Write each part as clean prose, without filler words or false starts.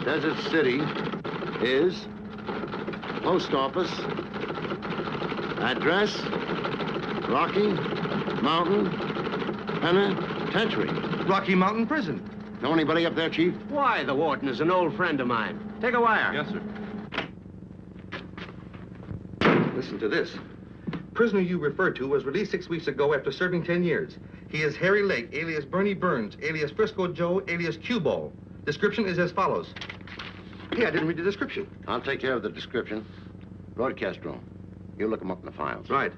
Desert City is post office, address, Rocky Mountain Penitentiary. Rocky Mountain Prison. Know anybody up there, Chief? Why, the warden is an old friend of mine. Take a wire. Yes, sir. Listen to this. Prisoner you referred to was released 6 weeks ago after serving 10 years. He is Harry Lake, alias Bernie Burns, alias Frisco Joe, alias Cueball. Description is as follows. Hey, I didn't read the description. I'll take care of the description. Broadcast room. You look them up in the files. Right.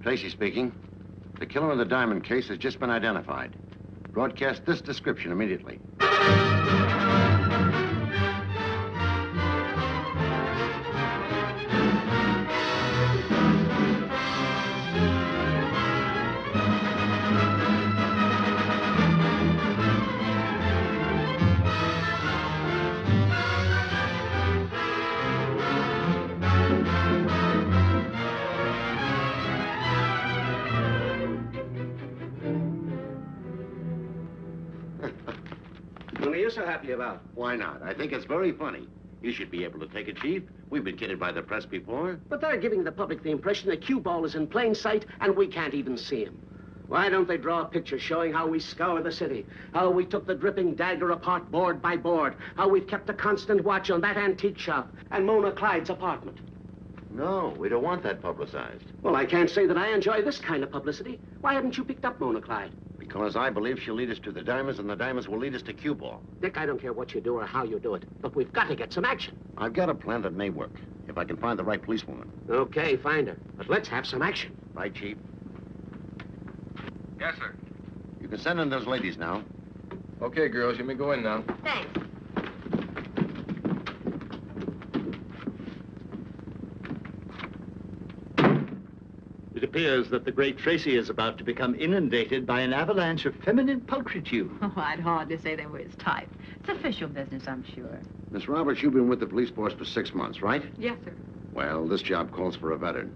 Tracy speaking. The killer of the diamond case has just been identified. Broadcast this description immediately. What are you so happy about? Why not? I think it's very funny. You should be able to take it, Chief. We've been kidded by the press before. But they're giving the public the impression that Cueball is in plain sight and we can't even see him. Why don't they draw a picture showing how we scour the city, how we took the dripping dagger apart board by board, how we've kept a constant watch on that antique shop and Mona Clyde's apartment? No, we don't want that publicized. Well, I can't say that I enjoy this kind of publicity. Why haven't you picked up Mona Clyde? Because I believe she'll lead us to the diamonds, and the diamonds will lead us to Cueball. Dick, I don't care what you do or how you do it, but we've got to get some action. I've got a plan that may work, if I can find the right policewoman. Okay, find her. But let's have some action. Right, Chief? Yes, sir. You can send in those ladies now. Okay, girls, you may go in now. Thanks. It appears that the great Tracy is about to become inundated by an avalanche of feminine pulchritude. Oh, I'd hardly say they were his type. It's official business, I'm sure. Miss Roberts, you've been with the police force for 6 months, right? Yes, sir. Well, this job calls for a veteran.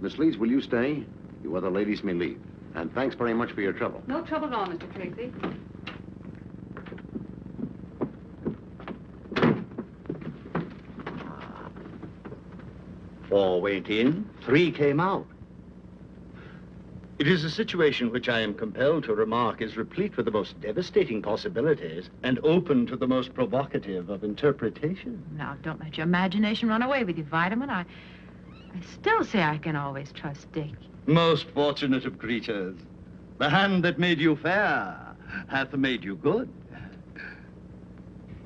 Miss Leeds, will you stay? You other ladies may leave. And thanks very much for your trouble. No trouble at all, Mr. Tracy. Four went in, 3 came out. It is a situation which I am compelled to remark is replete with the most devastating possibilities and open to the most provocative of interpretation. Now, don't let your imagination run away with you, Vitamin. I still say I can always trust Dick. Most fortunate of creatures, the hand that made you fair hath made you good.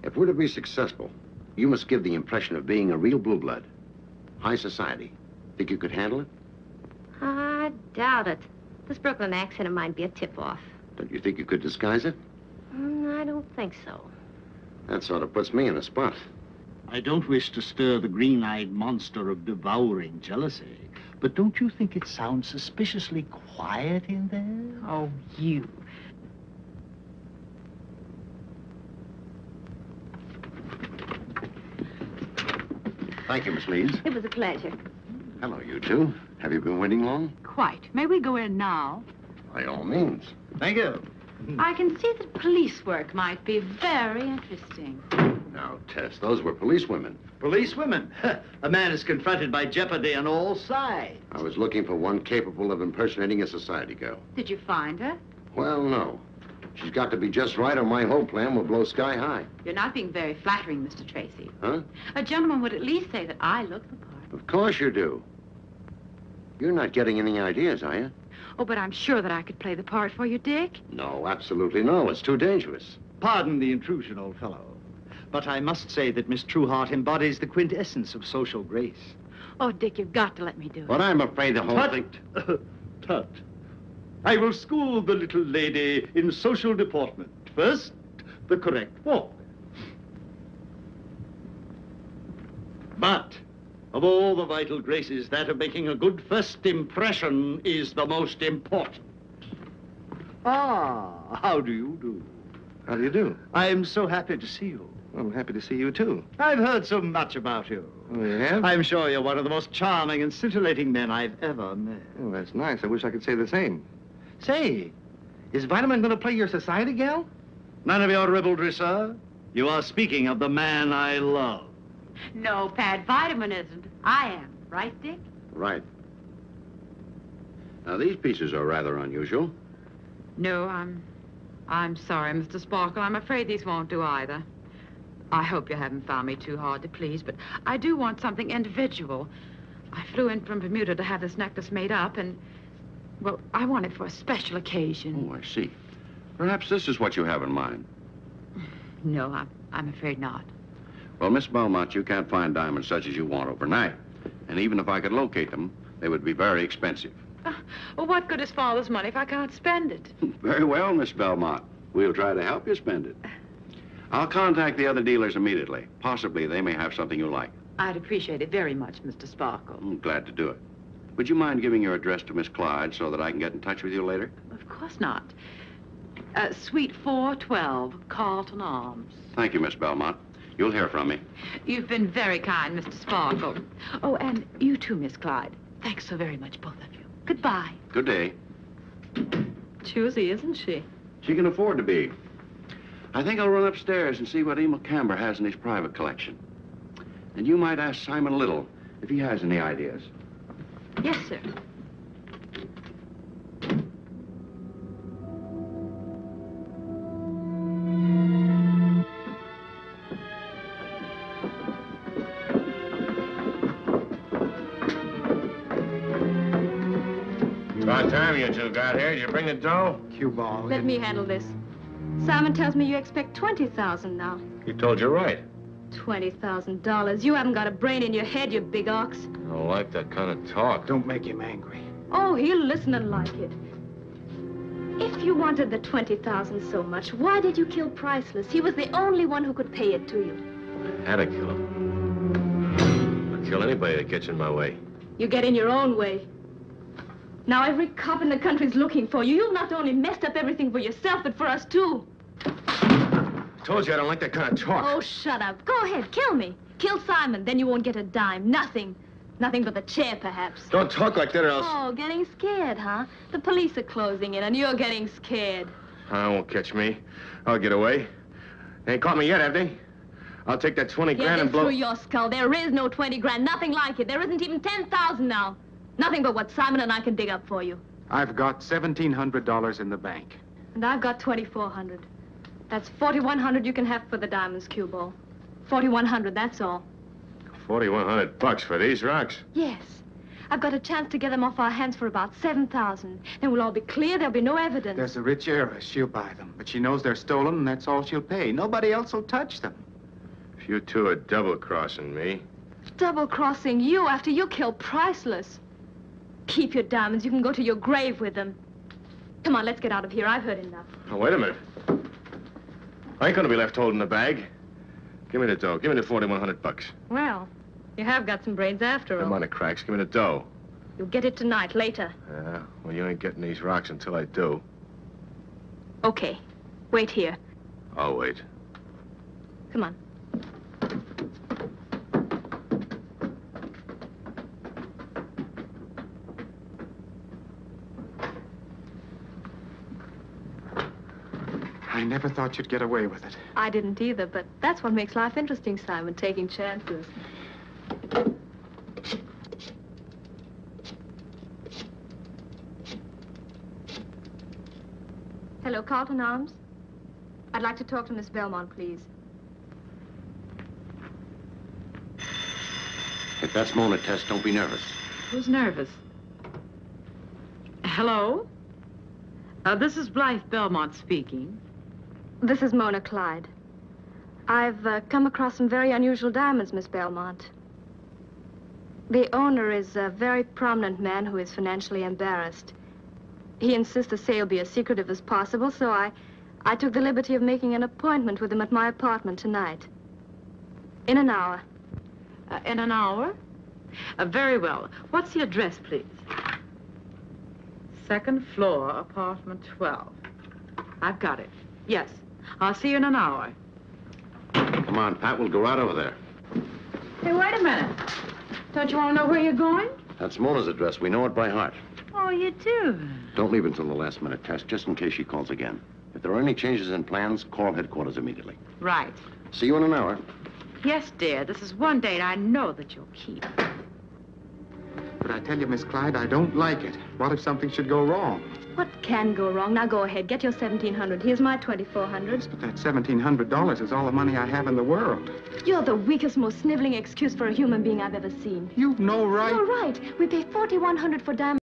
If we're to be successful, you must give the impression of being a real blue blood. High society. Think you could handle it? I doubt it. This Brooklyn accent might be a tip-off. Don't you think you could disguise it? I don't think so. That sort of puts me in a spot. I don't wish to stir the green-eyed monster of devouring jealousy, but don't you think it sounds suspiciously quiet in there? Oh, you. Thank you, Miss Leeds. It was a pleasure. Hello, you two. Have you been waiting long? Quite. May we go in now? By all means. Thank you. I can see that police work might be very interesting. Now, Tess, those were policewomen. Policewomen. A man is confronted by jeopardy on all sides. I was looking for one capable of impersonating a society girl. Did you find her? Well, no. She's got to be just right or my whole plan will blow sky high. You're not being very flattering, Mr. Tracy. Huh? A gentleman would at least say that I look the part. Of course you do. You're not getting any ideas, are you? Oh, but I'm sure that I could play the part for you, Dick. No, absolutely no. It's too dangerous. Pardon the intrusion, old fellow, but I must say that Miss Trueheart embodies the quintessence of social grace. Oh, Dick, you've got to let me do it. But I'm afraid the whole thing... Tut. I will school the little lady in social deportment. First, the correct walk. But of all the vital graces, that of making a good first impression is the most important. Ah, how do you do? How do you do? I am so happy to see you. I'm happy to see you, too. I've heard so much about you. Oh, you have? I'm sure you're one of the most charming and scintillating men I've ever met. Oh, that's nice. I wish I could say the same. Say, is Vitamin going to play your society gal? None of your ribaldry, sir. You are speaking of the man I love. No, Pat, vitamin isn't. I am. Right, Dick? Right. Now, these pieces are rather unusual. No, I'm sorry, Mr. Sparkle. I'm afraid these won't do either. I hope you haven't found me too hard to please, but I do want something individual. I flew in from Bermuda to have this necklace made up, and, well, I want it for a special occasion. Oh, I see. Perhaps this is what you have in mind. No, I'm afraid not. Well, Miss Belmont, you can't find diamonds such as you want overnight. And even if I could locate them, they would be very expensive. Well, what good is father's money if I can't spend it? Very well, Miss Belmont. We'll try to help you spend it. I'll contact the other dealers immediately. Possibly they may have something you like. I'd appreciate it very much, Mr. Sparkle. I'm glad to do it. Would you mind giving your address to Miss Clyde so that I can get in touch with you later? Of course not. Suite 412, Carlton Arms. Thank you, Miss Belmont. You'll hear from me. You've been very kind, Mr. Sparkle. Oh, and you too, Miss Clyde. Thanks so very much, both of you. Goodbye. Good day. Choosy, isn't she? She can afford to be. I think I'll run upstairs and see what Emil Camber has in his private collection. And you might ask Simon Little if he has any ideas. Yes, sir. About time you two got here. Did you bring the dough? Cueball. Let me handle this. Simon tells me you expect $20,000 now. He told you right. $20,000. You haven't got a brain in your head, you big ox. I don't like that kind of talk. Don't make him angry. Oh, he'll listen and like it. If you wanted the $20,000 so much, why did you kill Priceless? He was the only one who could pay it to you. I had to kill him. I'd kill anybody that gets in my way. You get in your own way. Now every cop in the country's looking for you. You've not only messed up everything for yourself, but for us, too. I told you I don't like that kind of talk. Oh, shut up. Go ahead, kill me. Kill Simon, then you won't get a dime. Nothing. Nothing but the chair, perhaps. Don't talk like that or else... Oh, getting scared, huh? The police are closing in, and you're getting scared. I won't catch me. I'll get away. They ain't caught me yet, have they? I'll take that 20 grand and blow... through your skull. There is no 20 grand. Nothing like it. There isn't even 10,000 now. Nothing but what Simon and I can dig up for you. I've got $1,700 in the bank. And I've got $2,400. That's $4,100 you can have for the diamonds, Cueball. $4,100, that's all. $4,100 for these rocks? Yes. I've got a chance to get them off our hands for about $7,000. Then we'll all be clear. There'll be no evidence. There's a rich heiress. She'll buy them. But she knows they're stolen, and that's all she'll pay. Nobody else will touch them. If you two are double-crossing me... Double-crossing you after you killed Priceless. Keep your diamonds. You can go to your grave with them. Come on, let's get out of here. I've heard enough. Oh, wait a minute. I ain't gonna be left holding the bag. Give me the dough. Give me the $4,100. Well, you have got some brains after all. Come on, the cracks. Give me the dough. You'll get it tonight, later. Yeah, well, you ain't getting these rocks until I do. Okay. Wait here. I'll wait. Come on. I never thought you'd get away with it. I didn't either, but that's what makes life interesting, Simon, taking chances. Hello, Carlton Arms. I'd like to talk to Miss Belmont, please. If that's Mona, Tess, don't be nervous. Who's nervous? Hello? This is Blythe Belmont speaking. This is Mona Clyde. I've come across some very unusual diamonds, Miss Belmont. The owner is a very prominent man who is financially embarrassed. He insists the sale be as secretive as possible, so I took the liberty of making an appointment with him at my apartment tonight. In an hour. In an hour? Very well. What's the address, please? 2nd floor, apartment 12. I've got it. Yes. I'll see you in an hour. Come on, Pat, we'll go right over there. Hey, wait a minute. Don't you want to know where you're going? That's Mona's address. We know it by heart. Oh, you do? Don't leave until the last minute, Tess, just in case she calls again. If there are any changes in plans, call headquarters immediately. Right. See you in an hour. Yes, dear. This is one date I know that you'll keep. But I tell you, Miss Clyde, I don't like it. What if something should go wrong? What can go wrong? Now go ahead, get your $1,700. Here's my $2,400. But that $1,700 is all the money I have in the world. You're the weakest, most sniveling excuse for a human being I've ever seen. You've no right. You're right. We pay $4,100 for diamonds.